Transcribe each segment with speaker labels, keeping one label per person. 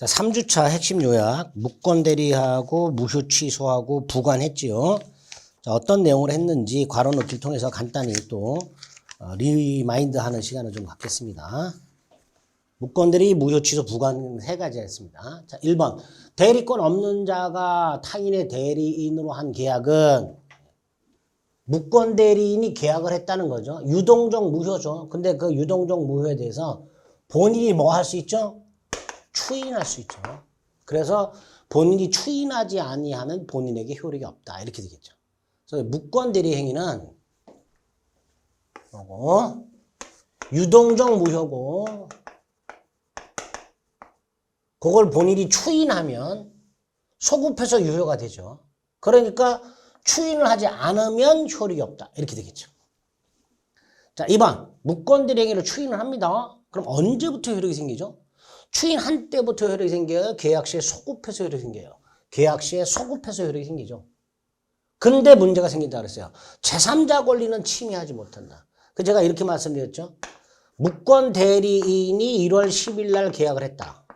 Speaker 1: 자, 3주차 핵심 요약, 무권 대리하고 무효 취소하고 부관했지요. 자, 어떤 내용을 했는지 괄호 노트를 통해서 간단히 또 리마인드 하는 시간을 좀 갖겠습니다. 무권 대리, 무효 취소, 부관 세 가지 했습니다. 자, 1번. 대리권 없는 자가 타인의 대리인으로 한 계약은 무권 대리인이 계약을 했다는 거죠. 유동적 무효죠. 근데 그 유동적 무효에 대해서 본인이 뭐 할 수 있죠? 추인할 수 있죠. 그래서 본인이 추인하지 아니하면 본인에게 효력이 없다. 이렇게 되겠죠. 그래서 무권 대리 행위는 요거 유동적 무효고 그걸 본인이 추인하면 소급해서 유효가 되죠. 그러니까 추인을 하지 않으면 효력이 없다. 이렇게 되겠죠. 자, 2번. 무권 대리 행위를 추인을 합니다. 그럼 언제부터 효력이 생기죠? 추인한 때부터 효력이 생겨요? 계약 시에 소급해서 효력이 생겨요? 계약 시에 소급해서 효력이 생기죠. 근데 문제가 생긴다 그랬어요. 제3자 권리는 침해하지 못한다. 그 제가 이렇게 말씀드렸죠. 무권 대리인이 1월 10일 날 계약을 했다.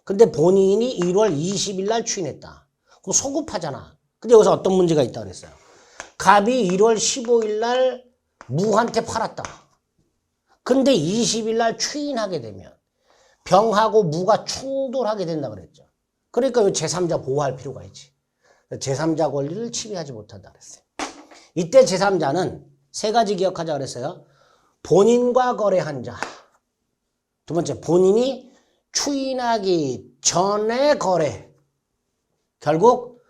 Speaker 1: 근데 본인이 1월 20일 날 추인했다. 그럼 소급하잖아. 근데 여기서 어떤 문제가 있다 그랬어요. 갑이 1월 15일 날 무한테 팔았다. 근데 20일 날 추인하게 되면 병하고 무가 충돌하게 된다 그랬죠. 그러니까 제3자 보호할 필요가 있지. 제3자 권리를 침해하지 못한다 그랬어요. 이때 제3자는 세 가지 기억하자 그랬어요. 본인과 거래한 자. 두 번째, 본인이 추인하기 전에 거래. 결국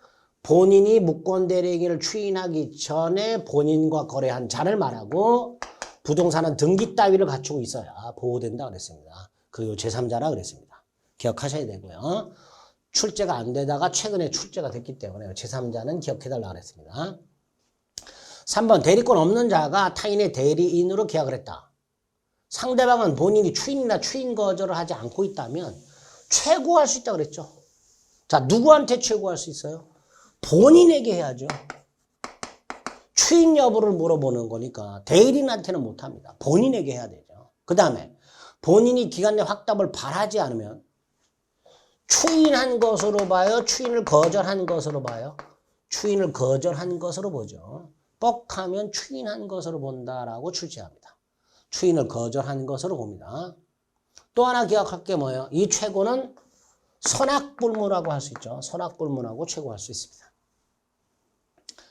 Speaker 1: 본인이 무권 대리 행위를 추인하기 전에 본인과 거래한 자를 말하고 부동산은 등기 따위를 갖추고 있어야 보호된다 그랬습니다. 그리고 제3자라 그랬습니다. 기억하셔야 되고요. 출제가 안 되다가 최근에 출제가 됐기 때문에 제3자는 기억해달라 그랬습니다. 3번 대리권 없는 자가 타인의 대리인으로 계약을 했다. 상대방은 본인이 추인이나 추인 거절을 하지 않고 있다면 최고할 수 있다고 그랬죠. 자, 누구한테 최고할 수 있어요? 본인에게 해야죠. 추인 여부를 물어보는 거니까 대리인한테는 못합니다. 본인에게 해야 되죠. 그 다음에 본인이 기간 내 확답을 바라지 않으면 추인한 것으로 봐요? 추인을 거절한 것으로 봐요? 추인을 거절한 것으로 보죠. 뻑하면 추인한 것으로 본다라고 출제합니다. 추인을 거절한 것으로 봅니다. 또 하나 기억할 게 뭐예요? 이 최고는 선악불문하고 할 수 있죠. 선악불문하고 최고할 수 있습니다.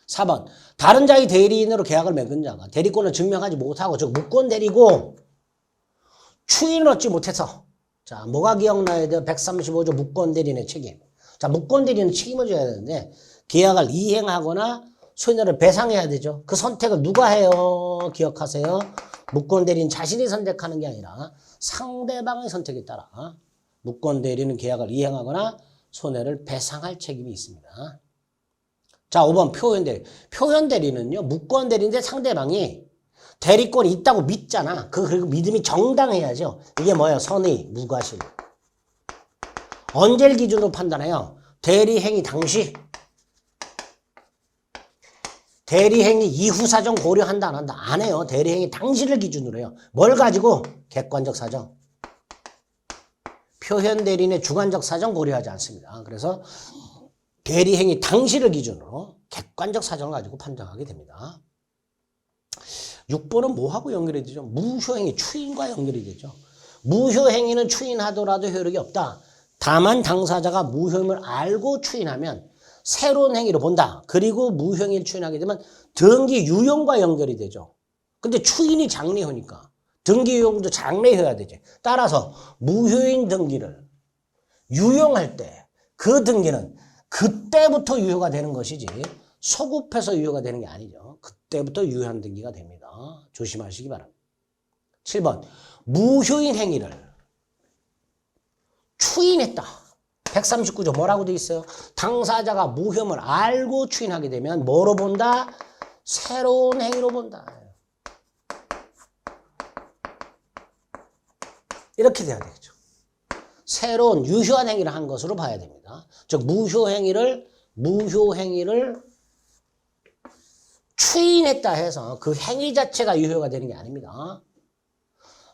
Speaker 1: 4번. 다른 자의 대리인으로 계약을 맺은 자가 대리권을 증명하지 못하고 즉 무권 대리고 추인을 얻지 못해서 자 뭐가 기억나야 돼요? 135조 무권 대리인의 책임. 자 무권 대리인은 책임을 져야 되는데 계약을 이행하거나 손해를 배상해야 되죠. 그 선택을 누가 해요? 기억하세요. 무권 대리인 자신이 선택하는 게 아니라 상대방의 선택에 따라 무권 대리인은 계약을 이행하거나 손해를 배상할 책임이 있습니다. 자 5번 표현 대리. 표현 대리는요. 무권 대리인데 상대방이 대리권이 있다고 믿잖아. 그리고 믿음이 정당해야죠. 이게 뭐예요? 선의, 무과실. 언제를 기준으로 판단해요? 대리행위 당시. 대리행위 이후 사정 고려한다 안 한다? 안 해요. 대리행위 당시를 기준으로 해요. 뭘 가지고? 객관적 사정. 표현 대리인의 주관적 사정 고려하지 않습니다. 그래서 대리행위 당시를 기준으로 객관적 사정을 가지고 판정하게 됩니다. 6번은 뭐하고 연결이 되죠? 무효행위, 추인과 연결이 되죠. 무효행위는 추인하더라도 효력이 없다. 다만 당사자가 무효임을 알고 추인하면 새로운 행위로 본다. 그리고 무효행위를 추인하게 되면 등기 유용과 연결이 되죠. 근데 추인이 장래효니까 등기 유용도 장래효야 되지. 따라서 무효인 등기를 유용할 때 그 등기는 그때부터 유효가 되는 것이지 소급해서 유효가 되는 게 아니죠. 그때부터 유효한 등기가 됩니다. 조심하시기 바랍니다. 7번 무효인 행위를 추인했다. 139조 뭐라고 되어 있어요? 당사자가 무효임을 알고 추인하게 되면 뭐로 본다? 새로운 행위로 본다. 이렇게 돼야 되겠죠. 새로운 유효한 행위를 한 것으로 봐야 됩니다. 즉 무효행위를 추인했다 해서 그 행위 자체가 유효가 되는 게 아닙니다.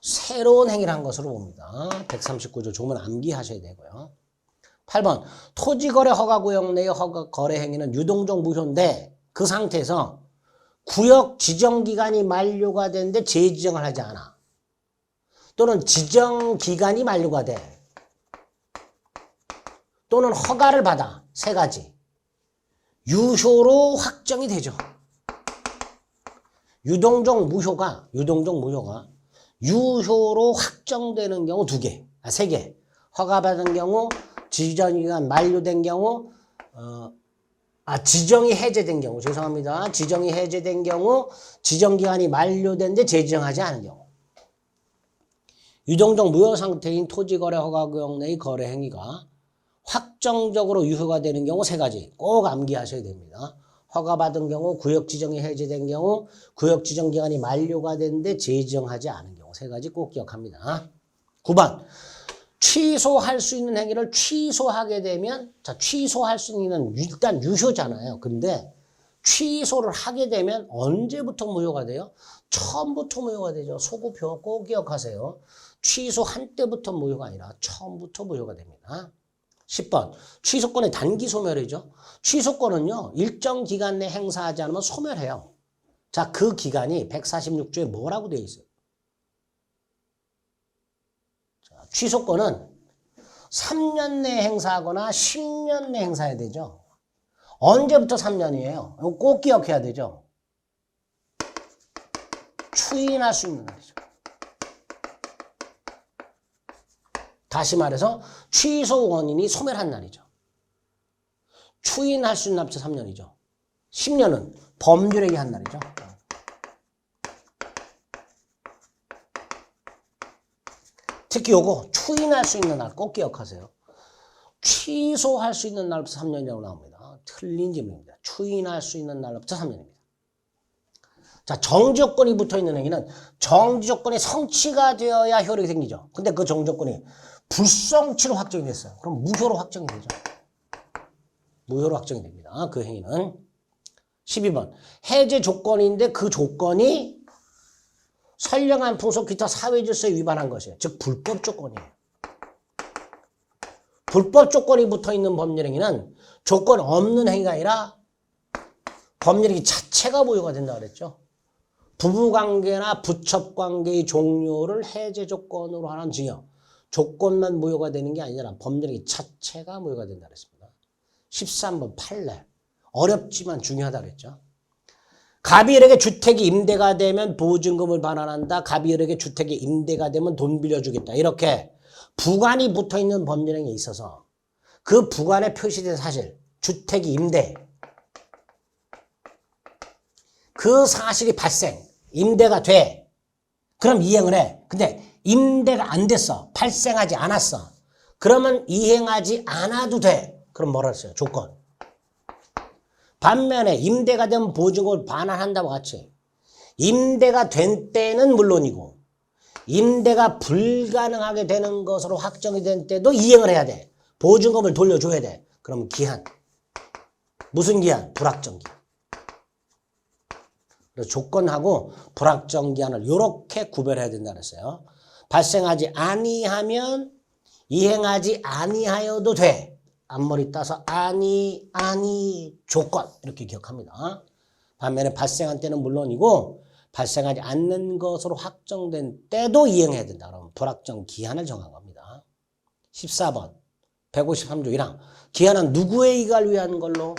Speaker 1: 새로운 행위를 한 것으로 봅니다. 139조 조문 암기하셔야 되고요. 8번 토지거래 허가구역 내의 거래 행위는 유동적 무효인데 그 상태에서 구역 지정기간이 만료가 되는데 재지정을 하지 않아. 또는 지정기간이 만료가 돼. 또는 허가를 받아. 세 가지. 유효로 확정이 되죠. 유동적 무효가 유효로 확정되는 경우 세 개. 허가받은 경우, 지정기간 만료된 경우, 지정이 해제된 경우, 죄송합니다. 지정이 해제된 경우, 지정기간이 만료된데 재지정하지 않은 경우. 유동적 무효 상태인 토지거래 허가구역 내의 거래 행위가 확정적으로 유효가 되는 경우 세 가지 꼭 암기하셔야 됩니다. 허가받은 경우, 구역 지정이 해제된 경우, 구역 지정 기간이 만료가 됐는데 재지정하지 않은 경우 세 가지 꼭 기억합니다. 9번 취소할 수 있는 행위를 취소하게 되면 취소할 수 있는 일단 유효잖아요. 근데 취소를 하게 되면 언제부터 무효가 돼요? 처음부터 무효가 되죠. 소급표 꼭 기억하세요. 취소한 때부터 무효가 아니라 처음부터 무효가 됩니다. 10번 취소권의 단기 소멸이죠. 취소권은요. 일정 기간 내 행사하지 않으면 소멸해요. 자, 그 기간이 146조에 뭐라고 되어 있어요? 자, 취소권은 3년 내에 행사하거나 10년 내에 행사해야 되죠. 언제부터 3년이에요? 이거 꼭 기억해야 되죠. 추인할 수 있는 날이죠. 다시 말해서 취소 원인이 소멸한 날이죠. 추인할 수 있는 날부터 3년이죠. 10년은 법률행위 한 날이죠. 특히 요거 추인할 수 있는 날 꼭 기억하세요. 취소할 수 있는 날부터 3년이라고 나옵니다. 틀린 질문입니다. 추인할 수 있는 날부터 3년입니다. 자, 정지조건이 붙어있는 행위는 정지조건이 성취가 되어야 효력이 생기죠. 근데 그 정지조건이 불성취로 확정이 됐어요. 그럼 무효로 확정이 되죠. 무효로 확정이 됩니다. 그 행위는. 12번 해제 조건인데 그 조건이 선량한 풍속 기타 사회질서에 위반한 것이에요. 즉 불법 조건이에요. 불법 조건이 붙어있는 법률행위는 조건 없는 행위가 아니라 법률행위 자체가 무효가 된다고 그랬죠. 부부관계나 부첩관계의 종료를 해제 조건으로 하는 징역. 조건만 무효가 되는 게 아니라 법률행위 자체가 무효가 된다고 했습니다. 13번 판례. 어렵지만 중요하다고 그랬죠. 갑이엘에게 주택이 임대가 되면 보증금을 반환한다. 갑이엘에게 주택이 임대가 되면 돈 빌려주겠다. 이렇게 부관이 붙어있는 법률행위에 있어서 그 부관에 표시된 사실, 주택이 임대, 그 사실이 발생, 임대가 돼. 그럼 이행을 해. 근데 임대가 안 됐어. 발생하지 않았어. 그러면 이행하지 않아도 돼. 그럼 뭐라 했어요? 조건. 반면에 임대가 되면 보증금을 반환한다고 같이 임대가 된 때는 물론이고 임대가 불가능하게 되는 것으로 확정이 된 때도 이행을 해야 돼. 보증금을 돌려줘야 돼. 그럼 기한. 무슨 기한? 불확정 기한. 그래서 조건하고 불확정 기한을 이렇게 구별해야 된다 그랬어요. 발생하지 아니하면 이행하지 아니하여도 돼. 앞머리 따서 아니 조건 이렇게 기억합니다. 반면에 발생한 때는 물론이고 발생하지 않는 것으로 확정된 때도 이행해야 된다. 그러면 불확정 기한을 정한 겁니다. 14번 153조 1항 기한은 누구의 이익을 위한 걸로?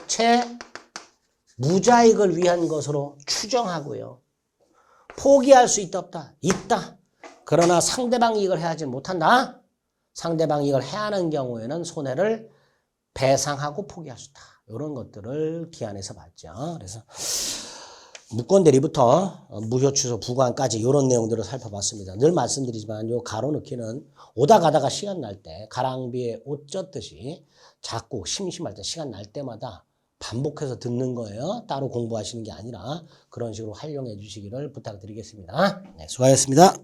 Speaker 1: 무자익을 위한 것으로 추정하고요. 포기할 수 있다 없다? 있다. 그러나 상대방 이익을 해하지 못한다. 상대방 이익을 해하는 경우에는 손해를 배상하고 포기할 수 있다. 이런 것들을 기한에서 봤죠. 그래서 무권 대리부터 무효 취소 부관까지 이런 내용들을 살펴봤습니다. 늘 말씀드리지만 요 가로넣기는 오다 가다가 시간 날 때 가랑비에 옷 젖듯이 자꾸 심심할 때 시간 날 때마다 반복해서 듣는 거예요. 따로 공부하시는 게 아니라 그런 식으로 활용해 주시기를 부탁드리겠습니다. 네, 수고하셨습니다.